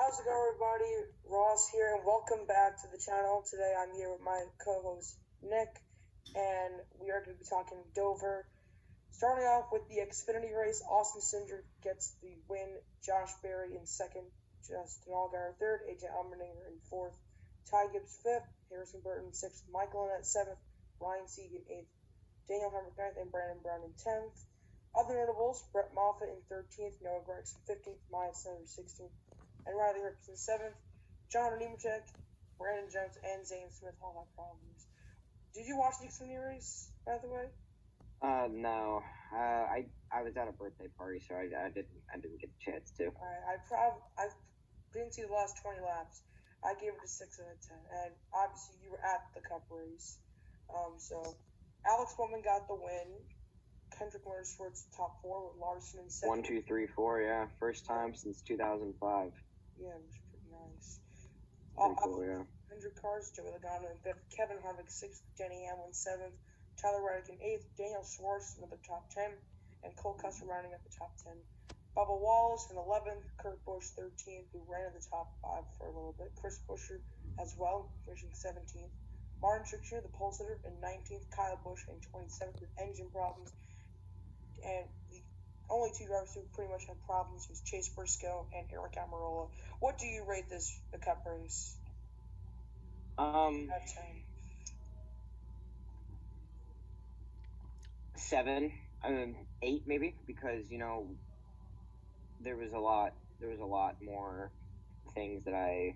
How's it going, everybody? Ross here, and welcome back to the channel. Today I'm here with my co-host Nick, and we are going to be talking Dover. Starting off with the Xfinity race, Austin Cindric gets the win, Josh Berry in second, Justin Allgaier third, AJ Allmendinger in fourth, Ty Gibbs fifth, Harrison Burton sixth, Michael Annett seventh, Ryan Sieg in eighth, Daniel Hemrick ninth, and Brandon Brown in 10th. Other notables, Brett Moffitt in 13th, Noah Gragson 15th, Maya Snyder 16th, and Riley Herbst in 7th. John Nemechek, Brandon Jones, and Zane Smith all have problems. Did you watch the Xfinity race, by the way? No. I was at a birthday party, so I didn't get the chance to. I didn't see the last 20 laps. I gave it a 6 out of 10, and obviously you were at the Cup race. So Alex Bowman got the win. Kendrick Motorsports top 4 with Larson in 2nd. 1, 2, 3, 4, yeah. First time since 2005. Yeah, it was pretty nice. Pretty cool, yeah. 100 cars, Joey Logano in 5th, Kevin Harvick 6th, Denny Hamlin 7th, Tyler Reddick in 8th, Daniel Schwartz in the top 10, and Cole Custer rounding up the top 10. Bubba Wallace in 11th, Kurt Busch 13th, who ran in the top 5 for a little bit, Chris Buescher as well, finishing 17th, Martin Truex Jr., the pole sitter, in 19th, Kyle Busch in 27th with engine problems, and the only two drivers who pretty much had problems was Chase Briscoe and Eric Almirola. What do you rate the Cup race? Out of 10. 7, 8 maybe, because there was a lot more things that I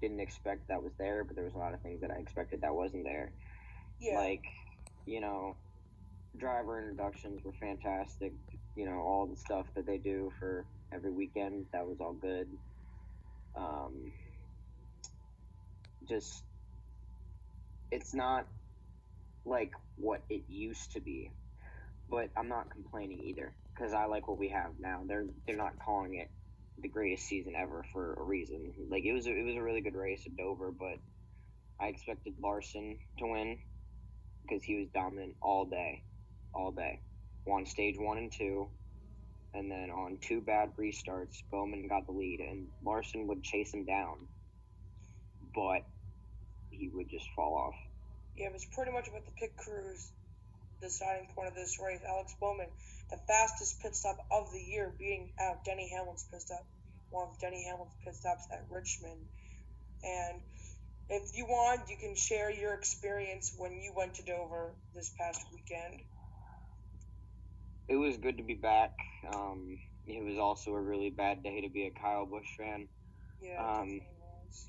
didn't expect that was there, but there was a lot of things that I expected that wasn't there. Yeah. Like, driver introductions were fantastic. All the stuff that they do for every weekend, that was all good. Just, it's not like what it used to be, but I'm not complaining either, because I like what we have now. They're not calling it the greatest season ever for a reason. Like, it was a really good race at Dover, but I expected Larson to win because he was dominant all day. Won stage 1 and 2, and then on 2 bad restarts, Bowman got the lead, and Larson would chase him down, but he would just fall off. Yeah, it was pretty much about the pit crew's deciding point of this race. Alex Bowman, the fastest pit stop of the year, beating out Denny Hamlin's pit stop, one of Denny Hamlin's pit stops at Richmond. And if you want, you can share your experience when you went to Dover this past weekend. It was good to be back. It was also a really bad day to be a Kyle Busch fan. Yeah, it definitely was.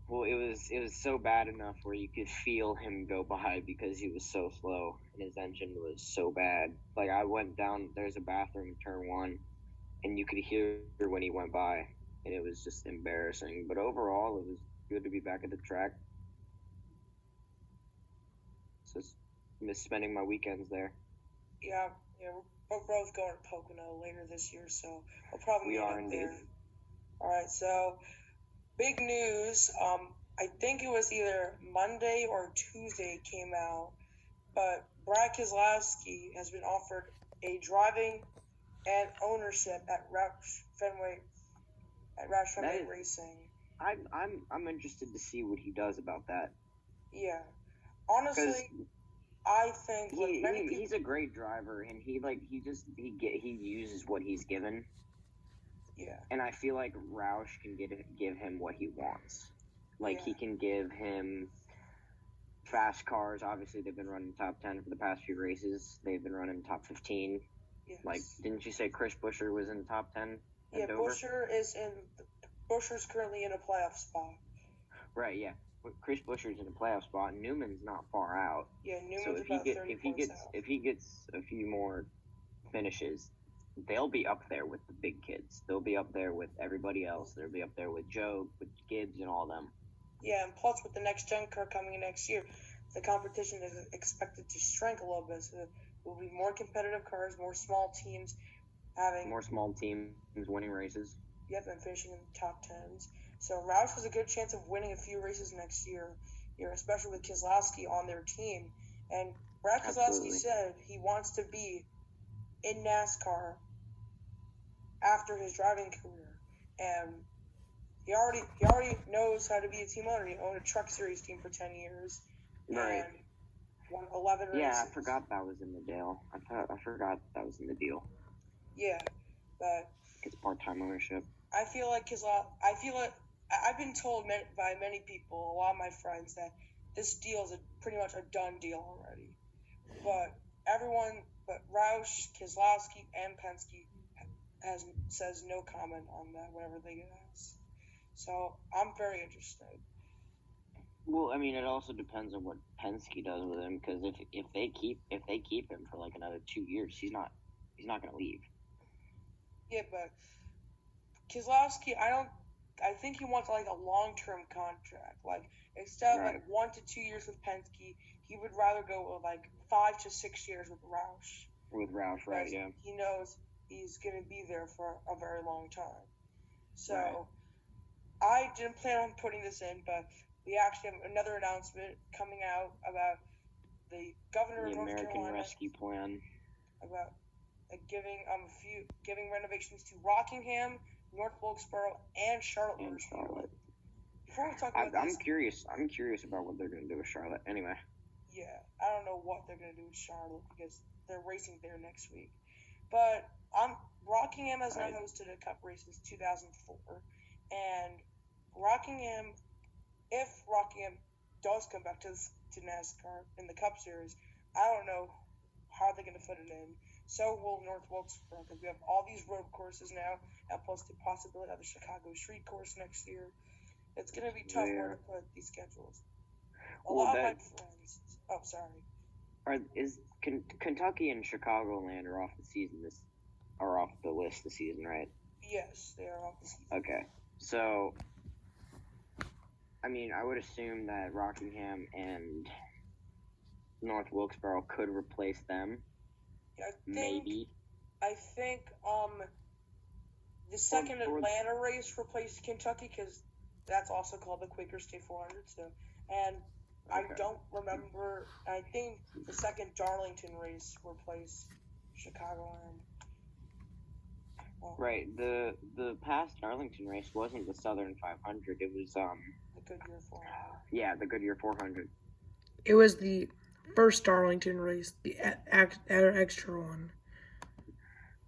Well, it was so bad enough where you could feel him go by because he was so slow and his engine was so bad. Like, I went down, there's a bathroom in turn 1, and you could hear when he went by, and it was just embarrassing. But overall, it was good to be back at the track. Just miss spending my weekends there. Yeah, we're both going to Pocono later this year, so we'll probably meet up there. All right, so big news. I think it was either Monday or Tuesday it came out, but Brad Keselowski has been offered a driving and ownership at Roush Fenway Racing. I'm interested to see what he does about that. Yeah, honestly, I think he's a great driver, and he uses what he's given. Yeah. And I feel like Roush can give him what he wants. Like, he can give him fast cars. Obviously, they've been running top 10 for the past few races. They've been running top 15. Yes. Like, didn't you say Chris Buescher was in the top 10? Yeah, Buescher's currently in a playoff spot. Right, yeah. Chris Buescher's in a playoff spot. Newman's not far out. Yeah, Newman's about 30 points out. If he gets a few more finishes, they'll be up there with the big kids. They'll be up there with everybody else. They'll be up there with Joe, with Gibbs, and all them. Yeah, and plus with the next gen car coming in next year, the competition is expected to shrink a little bit. So there will be more competitive cars, more small teams winning races. Yep, and finishing in the top 10s. So Roush has a good chance of winning a few races next year, especially with Keselowski on their team. And Brad Keselowski said he wants to be in NASCAR after his driving career. And he already knows how to be a team owner. He owned a Truck Series team for 10 years. Right. And won 11 races. Yeah, I forgot that was in the deal. I forgot that was in the deal. Yeah, but It's part-time ownership. I feel like I've been told by many people, a lot of my friends, that this deal is pretty much a done deal already. But Roush, Keselowski, and Penske says no comment on that whenever they get asked. So I'm very interested. Well, I mean, it also depends on what Penske does with him, because if they keep him for like another 2 years, he's not going to leave. Yeah, but Keselowski, I think he wants like a long-term contract. Like instead of like 1 to 2 years with Penske, he would rather go with like 5 to 6 years with Roush. With Roush, right? Yeah. He knows he's gonna be there for a very long time. So I didn't plan on putting this in, but we actually have another announcement coming out about the governor of North American Carolina Rescue Plan about giving renovations to Rockingham, North Wilkesboro, and Charlotte. Before we talk about I'm curious about what they're going to do with Charlotte. Anyway. Yeah, I don't know what they're going to do with Charlotte because they're racing there next week. But Rockingham has not hosted a Cup race since 2004, and if Rockingham does come back to NASCAR in the Cup Series, I don't know how they're going to fit it in. So will North Wilkesboro, because we have all these road courses now, and plus the possibility of the Chicago Street Course next year. It's going to be tough where to put these schedules. A lot of my friends. Oh, sorry. Is Kentucky and Chicagoland are off the list this season, right? Yes, they are off the season. Okay, so I mean, I would assume that Rockingham and North Wilkesboro could replace them. Maybe. I think the second Atlanta race replaced Kentucky because that's also called the Quaker State 400. So, and I don't remember. I think the second Darlington race replaced Chicagoland. Right. The past Darlington race wasn't the Southern 500. It was the Goodyear 400. Yeah, the Goodyear 400. It was the first Darlington race, the extra one.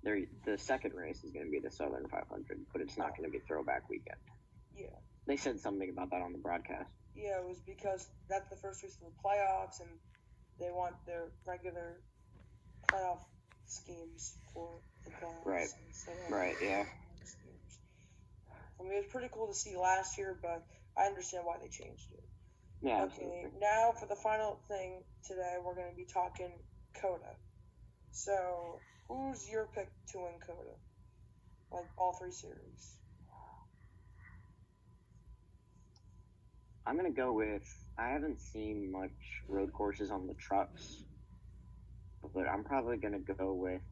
The second race is going to be the Southern 500, but it's not going to be Throwback Weekend. Yeah. They said something about that on the broadcast. Yeah, it was because that's the first race of the playoffs, and they want their regular playoff schemes for the playoffs. Right. Right, yeah. I mean, it was pretty cool to see last year, but I understand why they changed it. Yeah, okay, absolutely. Now for the final thing today, we're going to be talking cota. So, who's your pick to win cota? Like, all 3 series. I'm going to go with, I haven't seen much road courses on the trucks, but I'm probably going to go with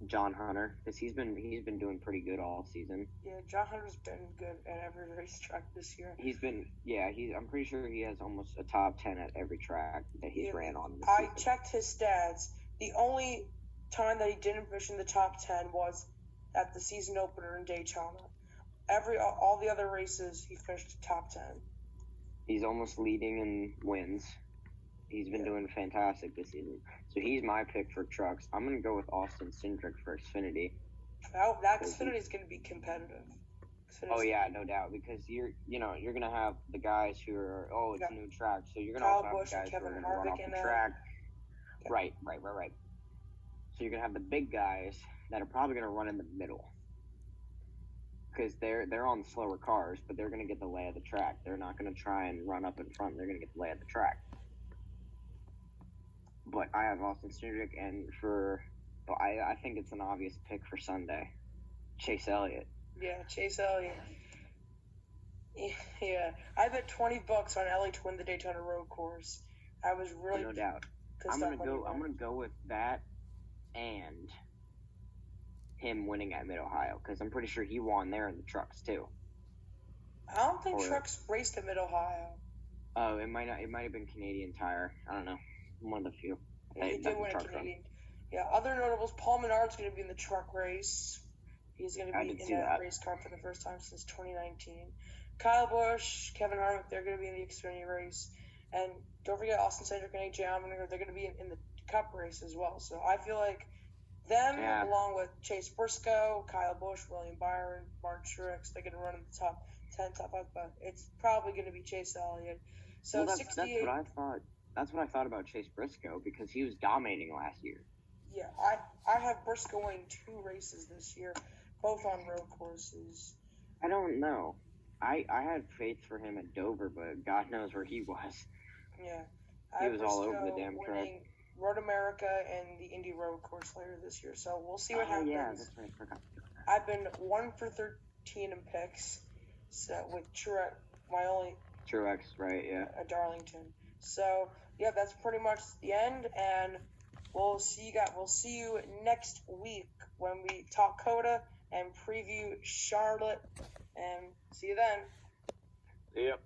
John Hunter, because he's been doing pretty good all season. Yeah, John Hunter's been good at every racetrack this year. I'm pretty sure he has almost a top 10 at every track that he's ran on this season. I checked his stats. The only time that he didn't finish in the top 10 was at the season opener in Daytona. All the other races, he finished top 10. He's almost leading in wins. He's been doing fantastic this season. So he's my pick for trucks. I'm going to go with Austin Cindric for Xfinity. That Xfinity is going to be competitive. Oh, yeah, no doubt. Because you're going to have the guys who are, it's a new track. So you're going to also have the guys who are going to run off the track. Yeah. Right. So you're going to have the big guys that are probably going to run in the middle. Because they're on slower cars, but they're going to get the lay of the track. They're not going to try and run up in front. They're going to get the lay of the track. But I have Austin Cindric, and I think it's an obvious pick for Sunday. Chase Elliott. Yeah, Chase Elliott. Yeah, I bet $20 on Elliott to win the Daytona Road Course. I was really no doubt. I'm gonna go with that and him winning at Mid Ohio, because I'm pretty sure he won there in the trucks too. I don't think trucks raced at Mid Ohio. Oh, it might have been Canadian Tire. I don't know. One of the few. Yeah, he did win a Canadian. Yeah, other notables, Paul Menard's going to be in the truck race. He's going to I be can in see that that. race car for the first time since 2019. Kyle Busch, Kevin Harvick, they're going to be in the Xfinity race. And don't forget Austin Cindric and AJ Allmendinger, they're going to be in the Cup race as well. So I feel like them, Yeah. along with Chase Briscoe, Kyle Busch, William Byron, Mark Truex, they're going to run in the top 10, top 5, but it's probably going to be Chase Elliott. So well, that's 68. what I thought. That's what I thought about Chase Briscoe because he was dominating last year. Yeah, I have Briscoe winning 2 races this year, both on road courses. I don't know. I had faith for him at Dover, but God knows where he was. Yeah, He was all over the damn track. winning Road America and the Indy Road Course later this year. So we'll see what happens. Yeah, that's right. I forgot. I've been 1 for 13 in picks, so with Truex, my only Truex, right? Yeah. at Darlington. So yeah, that's pretty much the end, and we'll see you next week when we talk Coda and preview Charlotte, and see you then. Yep.